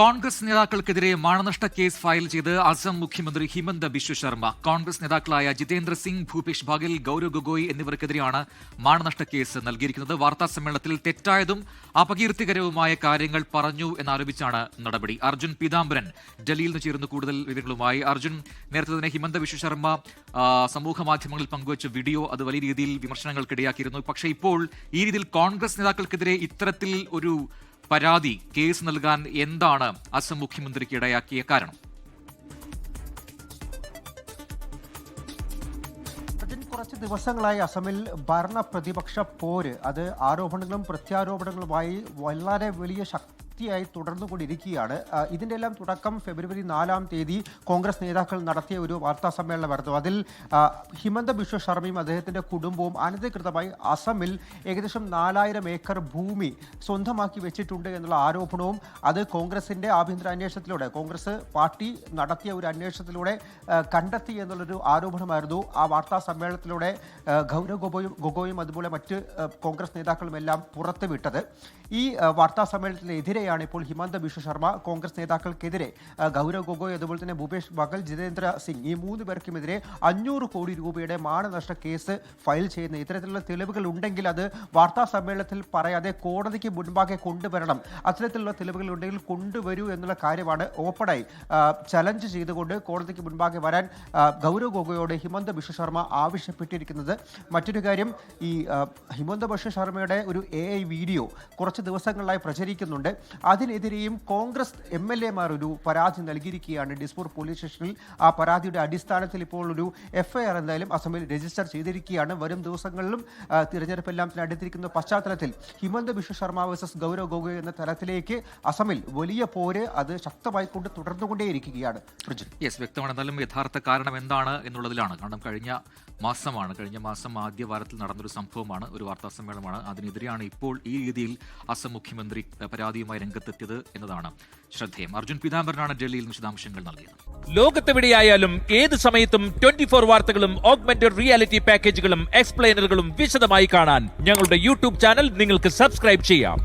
Congress നേതാക്കൾക്കെതിരെ മാനനഷ്ട case file ചെയ്ത് അസം മുഖ്യമന്ത്രി ഹിമന്ത ബിശ്വ ശർമ്മ. കോൺഗ്രസ് നേതാക്കളായ ജിതേന്ദ്ര സിംഗ്, ഭൂപേഷ് ബാഗൽ, ഗൌരവ് ഗൊഗോയ് എന്നിവർക്കെതിരെയാണ് മാനനഷ്ട കേസ് നൽകിയിരിക്കുന്നത്. വാർത്താ സമ്മേളനത്തിൽ തെറ്റായതും അപകീർത്തികരവുമായ കാര്യങ്ങൾ പറഞ്ഞു എന്നാരോപിച്ചാണ് നടപടി. അർജുൻ പീതാംബരൻ ഡൽഹിയിൽ നിന്ന് ചേരുന്ന കൂടുതൽ വിവരങ്ങളുമായി. അർജുൻ, നേരത്തെ തന്നെ ഹിമന്ത ബിശ്വ ശർമ്മ സമൂഹ മാധ്യമങ്ങളിൽ പങ്കുവച്ച വീഡിയോ അത് വലിയ രീതിയിൽ വിമർശനങ്ങൾക്കിടയാക്കിയിരുന്നു. പക്ഷേ ഇപ്പോൾ ഈ രീതിയിൽ കോൺഗ്രസ് നേതാക്കൾക്കെതിരെ ഇത്തരത്തിൽ ഒരു പരാതി കേസ് നൽകാൻ എന്താണ് അസം മുഖ്യമന്ത്രിക്ക് ഇടയാക്കിയ കാരണം? കുറച്ച് ദിവസങ്ങളായി അസമിൽ ഭരണ പ്രതിപക്ഷ പോര് അത് ആരോപണങ്ങളും പ്രത്യാരോപണങ്ങളുമായി വളരെ വലിയ ശക്തിയായി തുടർന്നുകൊണ്ടിരിക്കുകയാണ്. ഇതിൻ്റെ എല്ലാം തുടക്കം ഫെബ്രുവരി 4-ാം തീയതി കോൺഗ്രസ് നേതാക്കൾ നടത്തിയ ഒരു വാർത്താ സമ്മേളനമായിരുന്നു. അതിൽ ഹിമന്ത ബിശ്വ ശർമ്മയും അദ്ദേഹത്തിൻ്റെ കുടുംബവും അനധികൃതമായി അസമിൽ ഏകദേശം 4000 ഏക്കർ ഭൂമി സ്വന്തമാക്കി വെച്ചിട്ടുണ്ട് എന്നുള്ള ആരോപണവും അത് കോൺഗ്രസിൻ്റെ ആഭ്യന്തര അന്വേഷണത്തിലൂടെ, കോൺഗ്രസ് പാർട്ടി നടത്തിയ ഒരു അന്വേഷണത്തിലൂടെ കണ്ടെത്തി എന്നുള്ളൊരു ആരോപണമായിരുന്നു ആ വാർത്താ സമ്മേളനത്തിലൂടെ ഗൌരവ് ഗൊഗോയും അതുപോലെ മറ്റ് കോൺഗ്രസ് നേതാക്കളുമെല്ലാം പുറത്തുവിട്ടത്. ഈ വാർത്താ സമ്മേളനത്തിനെതിരെയാണ് ഇപ്പോൾ ഹിമന്ത ബിശ്വ ശർമ്മ കോൺഗ്രസ് നേതാക്കൾക്കെതിരെ ഗൌരവ് ഗൊഗോയ് അതുപോലെ തന്നെ ഭൂപേഷ് ബാഗൽ, ജിതേന്ദ്ര സിംഗ് ഈ 3 പേർക്കുമെതിരെ 500 കോടി രൂപയുടെ മാനനഷ്ട കേസ് ഫയൽ ചെയ്യുന്നത്. ഇത്തരത്തിലുള്ള തെളിവുകൾ ഉണ്ടെങ്കിൽ അത് വാർത്താ സമ്മേളനത്തിൽ പറയാതെ കോടതിക്ക് മുൻപാകെ കൊണ്ടുവരണം. അത്തരത്തിലുള്ള തെളിവുകൾ ഉണ്ടെങ്കിൽ കൊണ്ടുവരൂ എന്നുള്ള കാര്യമാണ് ഓപ്പണായി ചലഞ്ച് ചെയ്തുകൊണ്ട് കോടതിക്ക് മുൻപാകെ വരാൻ ഗൌരവ് ഗൊഗോയോട് ഹിമന്ത ബിശ്വ ശർമ്മ ആവശ്യപ്പെട്ടിരിക്കുന്നത്. മറ്റൊരു കാര്യം, ഈ ഹിമന്ത ബിശ്വ ശർമ്മയുടെ ഒരു AI വീഡിയോ കുറച്ച് ദിവസങ്ങളായി പ്രചരിക്കുന്നുണ്ട്. അതിനെതിരെയും കോൺഗ്രസ് MLA-മാർ ഒരു പരാതി നൽകിയിരിക്കുകയാണ് ഡിസ്പൂർ പോലീസ് സ്റ്റേഷനിൽ. ആ പരാതിയുടെ അടിസ്ഥാനത്തിൽ ഇപ്പോൾ ഒരു FIR എന്തായാലും അസമിൽ രജിസ്റ്റർ ചെയ്തിരിക്കുകയാണ്. വരും ദിവസങ്ങളിലും തിരഞ്ഞെടുപ്പെല്ലാം അടുത്തിരിക്കുന്ന പശ്ചാത്തലത്തിൽ ഹിമന്ത ബിശ്വ ശർമ്മ വേഴ്സസ് ഗൌരവ് ഗൊഗോയ് എന്ന തലത്തിലേക്ക് അസമിൽ വലിയ പോര് അത് ശക്തമായിക്കൊണ്ട് തുടർന്നുകൊണ്ടേയിരിക്കുകയാണ്. വ്യക്തമാണ്. എന്നാലും യഥാർത്ഥ കാരണം എന്താണ് എന്നുള്ളതിലാണ്. കാരണം കഴിഞ്ഞ മാസം ആദ്യവാരത്തിൽ നടന്നൊരു സംഭവമാണ്, ഒരു വാർത്താ സമ്മേളനമാണ്. അതിനെതിരെയാണ് ഇപ്പോൾ ഈ രീതിയിൽ അസം മുഖ്യമന്ത്രി പരാതിയുമായി രംഗത്തെത്തിയത് എന്നതാണ് ശ്രദ്ധേയം. അർജുൻ പീതാംബരനാണ് ഡൽഹിയിൽ വിശദാംശങ്ങൾ നൽകിയത്. ലോകത്തെവിടെയായാലും ഏത് സമയത്തും 24 വാർത്തകളും ഓഗ്മെന്റഡ് റിയാലിറ്റി പാക്കേജുകളും എക്സ്പ്ലെയിനറുകളും വിശദമായി കാണാൻ ഞങ്ങളുടെ YouTube ചാനൽ നിങ്ങൾക്ക് സബ്സ്ക്രൈബ് ചെയ്യാം.